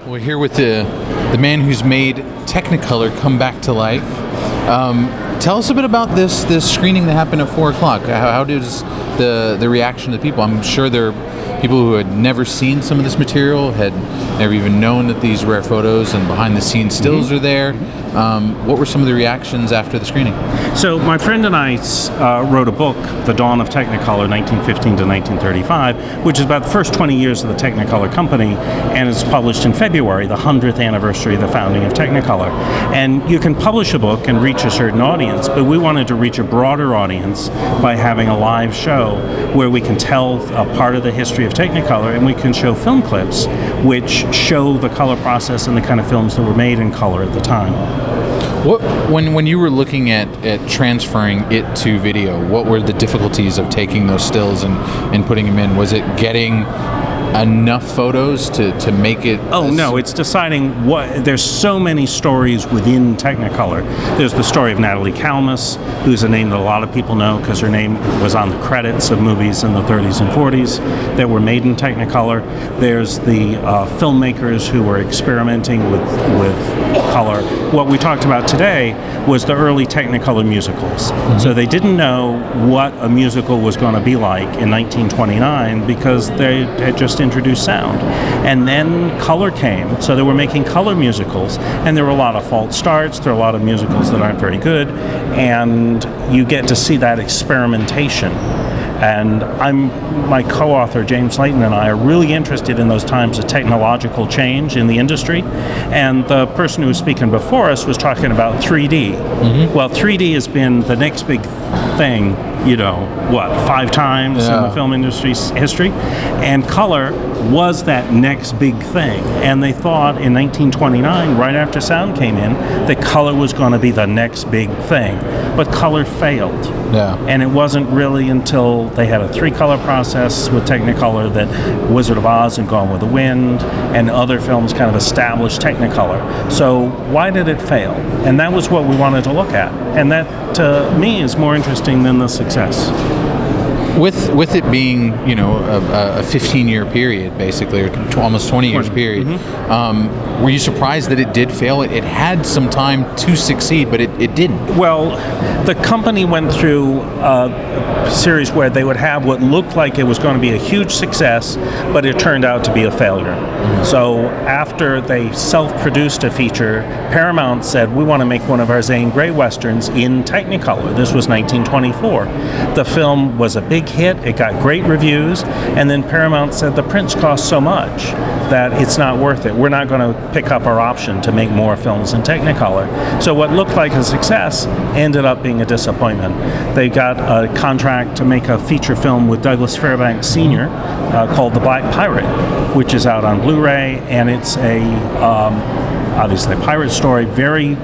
We're here with the man who's made Technicolor come back to life. Tell us a bit about this screening that happened at 4 o'clock. How does the reaction of the people? I'm sure there are people who had never seen some of this material, had never even known that these rare photos and behind-the-scenes stills are there. What were some of the reactions after the screening? So my friend and I wrote a book, The Dawn of Technicolor, 1915 to 1935, which is about the first 20 years of the Technicolor company, and it's published in February, the 100th anniversary of the founding of Technicolor. And you can publish a book and reach a certain audience, but we wanted to reach a broader audience by having a live show where we can tell a part of the history of Technicolor, and we can show film clips which show the color process and the kind of films that were made in color at the time. When you were looking at transferring it to video, what were the difficulties of taking those stills and putting them in? Was it getting enough photos to make it? Oh no, it's deciding what. There's so many stories within Technicolor. There's the story of Natalie Kalmus, who's a name that a lot of people know because her name was on the credits of movies in the 30s and 40s that were made in Technicolor. There's the filmmakers who were experimenting with color. What we talked about today was the early Technicolor musicals. So they didn't know what a musical was going to be like in 1929 because they had just introduced sound. And then color came, so they were making color musicals, and there were a lot of false starts, there are a lot of musicals that aren't very good, and you get to see that experimentation. And my co-author, James Layton, and I are really interested in those times of technological change in the industry. And the person who was speaking before us was talking about 3D. Well, 3D has been the next big thing, 5 times in the film industry's history. And color was that next big thing. And they thought in 1929, right after sound came in, that color was going to be the next big thing. But color failed. And it wasn't really until they had a 3-color process with Technicolor that Wizard of Oz and Gone with the Wind and other films kind of established Technicolor. So why did it fail? And that was what we wanted to look at. And that, to me, is more interesting than the success. With it being, a 15-year period, basically, or almost 20 years period, were you surprised that it did fail? It had some time to succeed, but it didn't. Well, the company went through a series where they would have what looked like it was going to be a huge success, but it turned out to be a failure. So after they self-produced a feature, Paramount said, we want to make one of our Zane Grey Westerns in Technicolor. This was 1924. The film was a big hit, it got great reviews, and then Paramount said the prints cost so much that it's not worth it. We're not going to pick up our option to make more films in Technicolor. So what looked like a success ended up being a disappointment. They got a contract to make a feature film with Douglas Fairbanks Sr. Called The Black Pirate, which is out on Blu-ray, and it's obviously a pirate story, very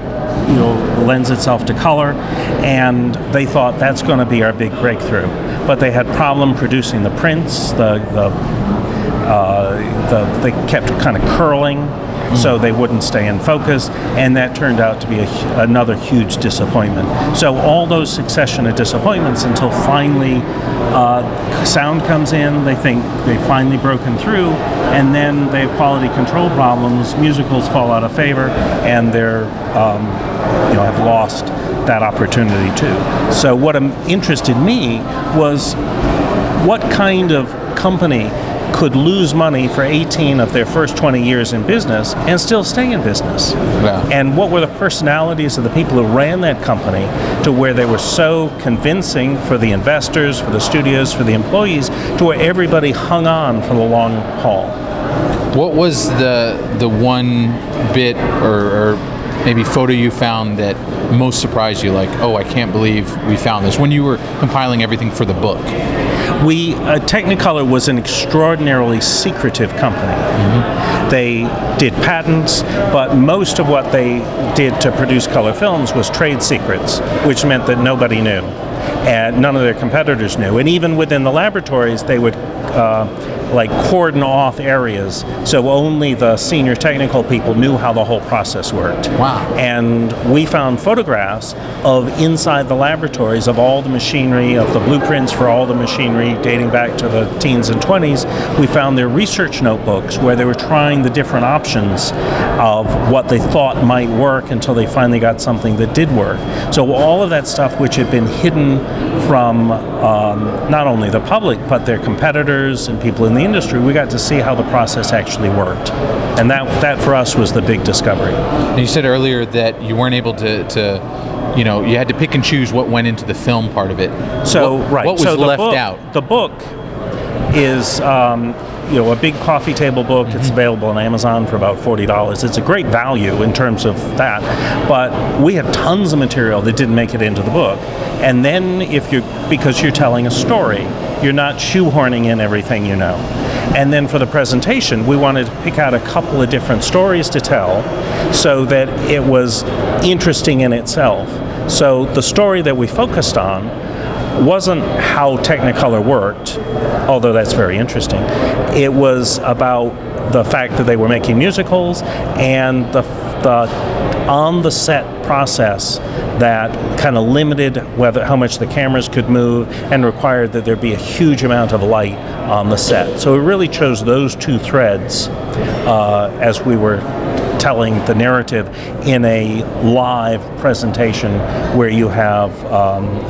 lends itself to color, and they thought that's going to be our big breakthrough. But they had problem producing the prints. They kept kind of curling, so they wouldn't stay in focus, and that turned out to be another huge disappointment. So all those succession of disappointments until finally sound comes in, they think they've finally broken through, and then they have quality control problems, musicals fall out of favor, and they're have lost that opportunity too. So what interested me was what kind of company could lose money for 18 of their first 20 years in business and still stay in business. And what were the personalities of the people who ran that company to where they were so convincing for the investors, for the studios, for the employees, to where everybody hung on for the long haul. What was the one bit or maybe photo you found that most surprised you, like, oh, I can't believe we found this, when you were compiling everything for the book? Technicolor was an extraordinarily secretive company. They did patents, but most of what they did to produce color films was trade secrets, which meant that nobody knew, and none of their competitors knew. And even within the laboratories, they would like cordon off areas, so only the senior technical people knew how the whole process worked. Wow. And we found photographs of inside the laboratories of all the machinery, of the blueprints for all the machinery dating back to the teens and 20s. We found their research notebooks where they were trying the different options of what they thought might work until they finally got something that did work. So all of that stuff which had been hidden from not only the public but their competitors and people in the industry, we got to see how the process actually worked. And that for us was the big discovery. And you said earlier that you weren't able to you know, you had to pick and choose what went into the film part of it. So what was left out? The book is you know, a big coffee table book. It's available on Amazon for about $40. It's a great value in terms of that, but we had tons of material that didn't make it into the book. And then because you're telling a story, you're not shoehorning in everything you know. And then for the presentation, we wanted to pick out a couple of different stories to tell so that it was interesting in itself. So the story that we focused on wasn't how Technicolor worked, although that's very interesting. It was about the fact that they were making musicals and the on-the-set process that kind of limited how much the cameras could move and required that there be a huge amount of light on the set. So we really chose those two threads as we were telling the narrative in a live presentation where you have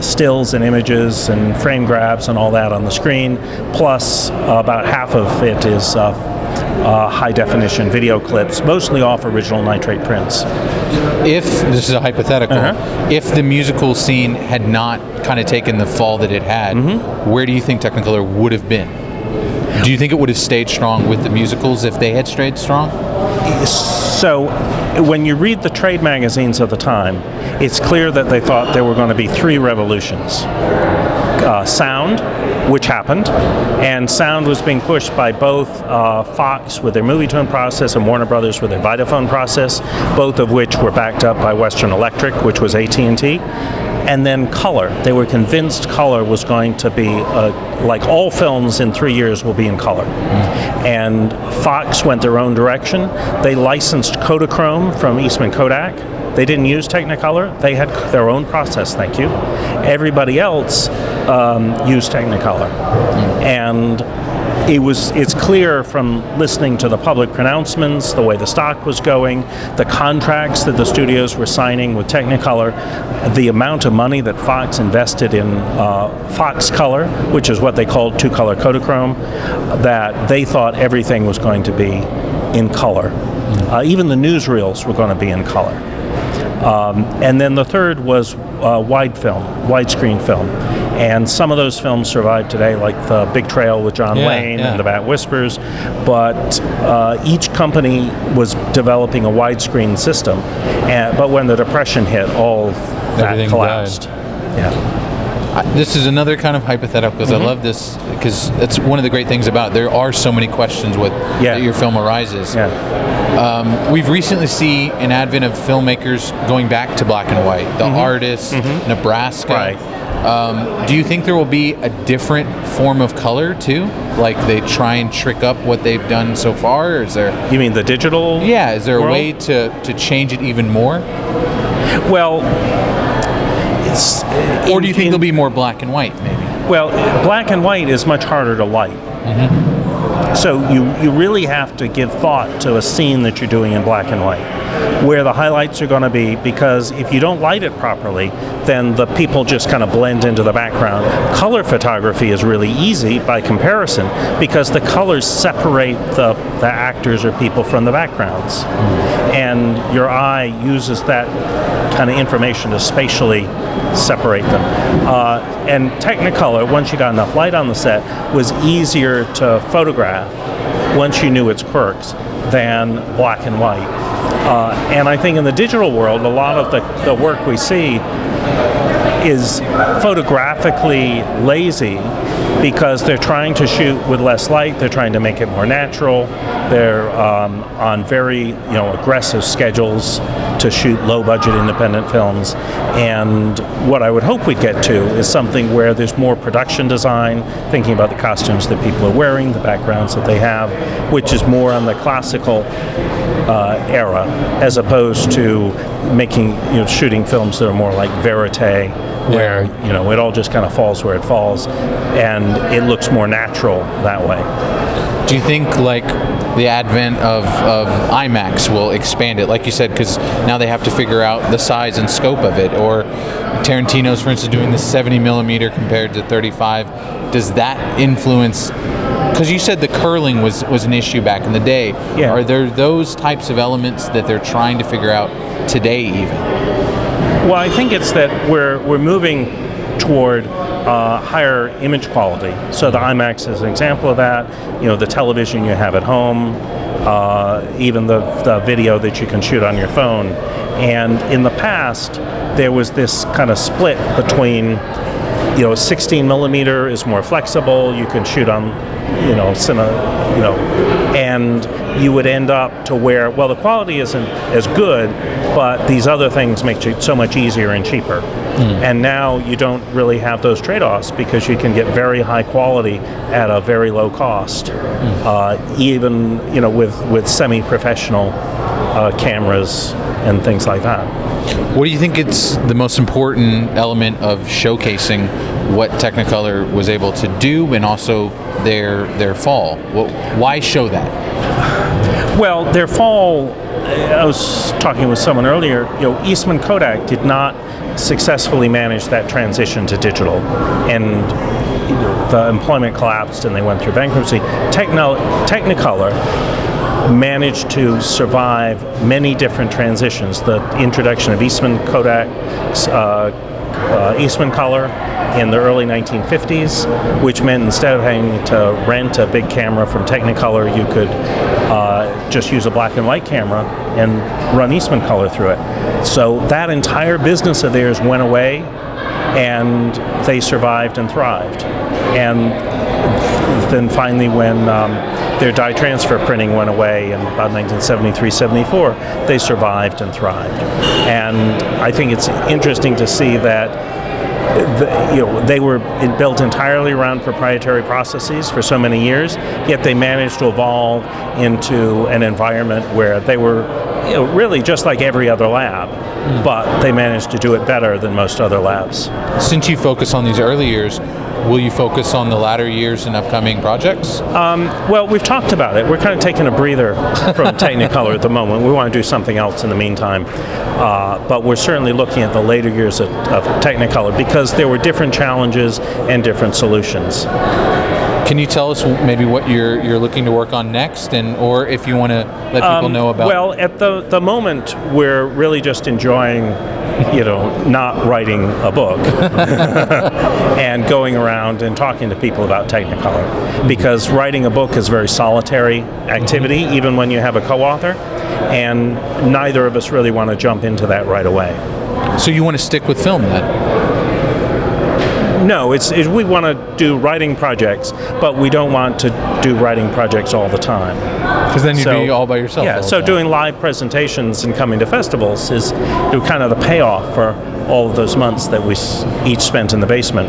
stills and images and frame grabs and all that on the screen, plus about half of it is high definition video clips, mostly off original nitrate prints. If, this is a hypothetical, if the musical scene had not kind of taken the fall that it had, where do you think Technicolor would have been? Do you think it would have stayed strong with the musicals if they had stayed strong? So when you read the trade magazines of the time, it's clear that they thought there were going to be three revolutions. Sound, which happened, and sound was being pushed by both Fox with their Movietone process and Warner Brothers with their Vitaphone process, both of which were backed up by Western Electric, which was AT&T. And then color. They were convinced color was going to be, like all films in 3 years will be in color. And Fox went their own direction. They licensed Kodachrome from Eastman Kodak. They didn't use Technicolor. They had their own process, thank you. Everybody else used Technicolor. And it's clear from listening to the public pronouncements, the way the stock was going, the contracts that the studios were signing with Technicolor, the amount of money that Fox invested in Fox Color, which is what they called two-color Kodachrome, that they thought everything was going to be in color. Even the newsreels were going to be in color. And then the third was widescreen film. And some of those films survive today, like The Big Trail with John Wayne and The Bat Whispers. But each company was developing a widescreen system. But when the Depression hit, all that Everything collapsed. died. Yeah. This is another kind of hypothetical because I love this because it's one of the great things about there are so many questions that your film arises. Yeah. We've recently seen an advent of filmmakers going back to black and white. The Artist, Nebraska. Right. Do you think there will be a different form of color too? Like they try and trick up what they've done so far? Or is there? You mean the digital? Yeah. Is there world? a way to change it even more? Well, or do you think there'll be more black and white? Maybe. Well, black and white is much harder to light. So you really have to give thought to a scene that you're doing in black and white, where the highlights are going to be, because if you don't light it properly, then the people just kind of blend into the background. Color photography is really easy by comparison because the colors separate the actors or people from the backgrounds. And your eye uses that kind of information to spatially separate them. And Technicolor, once you got enough light on the set, was easier to photograph once you knew its quirks than black and white. And I think in the digital world, a lot of the work we see is photographically lazy because they're trying to shoot with less light, they're trying to make it more natural, they're on very aggressive schedules to shoot low-budget independent films. And what I would hope we'd get to is something where there's more production design, thinking about the costumes that people are wearing, the backgrounds that they have, which is more on the classical era, as opposed to making, shooting films that are more like verite, where it all just kind of falls where it falls, and it looks more natural that way. Do you think like the advent of IMAX will expand it, like you said, because now they have to figure out the size and scope of it, or Tarantino's, for instance, doing the 70 millimeter compared to 35? Does that influence? Because you said the curling was an issue back in the day. Yeah. Are there those types of elements that they're trying to figure out today even? Well, I think it's that we're moving toward higher image quality. So the IMAX is an example of that. The television you have at home, even the video that you can shoot on your phone. And in the past, there was this kind of split between, 16 millimeter is more flexible. You can shoot on, and you would end up to where, well, the quality isn't as good, but these other things make it so much easier and cheaper. And now you don't really have those trade-offs because you can get very high quality at a very low cost, even with semi-professional cameras and things like that. What do you think it's the most important element of showcasing what Technicolor was able to do, and also their fall? Why show that? Well, their fall, I was talking with someone earlier, Eastman Kodak did not successfully manage that transition to digital, and the employment collapsed and they went through bankruptcy. Technicolor managed to survive many different transitions. The introduction of Eastman Kodak, Eastman Color in the early 1950s, which meant instead of having to rent a big camera from Technicolor, you could just use a black and white camera and run Eastman Color through it. So that entire business of theirs went away, and they survived and thrived. And then finally, when their dye transfer printing went away in about 1973-74, they survived and thrived. And I think it's interesting to see that they were built entirely around proprietary processes for so many years, yet they managed to evolve into an environment where they were really just like every other lab, but they managed to do it better than most other labs. Since you focus on these early years, will you focus on the latter years in upcoming projects? Well, we've talked about it. We're kind of taking a breather from Technicolor at the moment. We want to do something else in the meantime. But we're certainly looking at the later years of Technicolor because there were different challenges and different solutions. Can you tell us maybe what you're looking to work on next, or if you want to let people know about? Well, at the moment, we're really just enjoying, not writing a book and going around and talking to people about Technicolor, because writing a book is a very solitary activity, even when you have a co-author, and neither of us really want to jump into that right away. So you want to stick with film then? No, we want to do writing projects, but we don't want to do writing projects all the time. Because then you'd be all by yourself. Yeah, so doing live presentations and coming to festivals is kind of the payoff for all of those months that we each spent in the basement,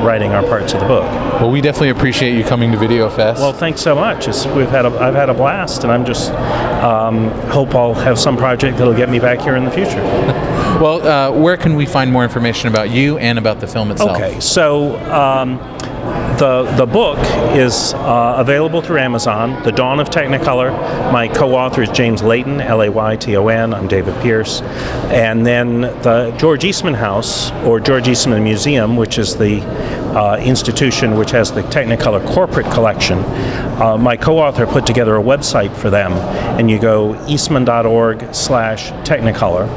writing our parts of the book. Well, we definitely appreciate you coming to VideoFest. Well, thanks so much. I've had a blast, and I'm just hope I'll have some project that'll get me back here in the future. Well, where can we find more information about you and about the film itself? Okay, so the book is available through Amazon, The Dawn of Technicolor. My co-author is James Layton, Layton. I'm David Pierce. And then the George Eastman House, or George Eastman Museum, which is the institution which has the Technicolor corporate collection. My co-author put together a website for them, and you go eastman.org/Technicolor,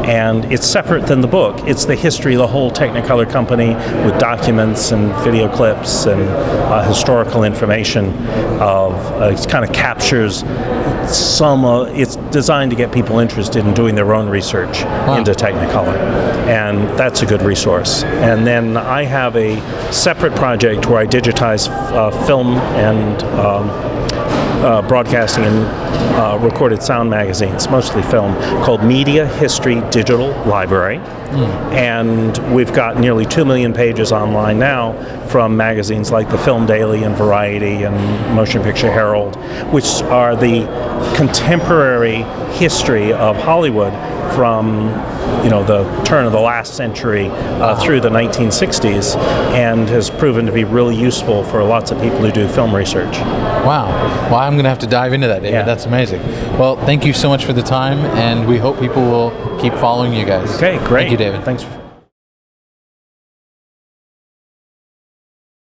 and it's separate than the book. It's the history of the whole Technicolor company with documents and video clips and historical information. It kind of captures it's designed to get people interested in doing their own research into Technicolor, and that's a good resource. And then I have a separate project where I digitize film and broadcasting and recorded sound magazines, mostly film, called Media History Digital Library. And we've got nearly 2 million pages online now from magazines like the Film Daily and Variety and Motion Picture Herald, which are the contemporary history of Hollywood from the turn of the last century through the 1960s, and has proven to be really useful for lots of people who do film research. Wow. Well, I'm going to have to dive into that, David. Yeah. That's amazing. Well, thank you so much for the time, and we hope people will keep following you guys. Okay, great. Thank you, David. Thanks.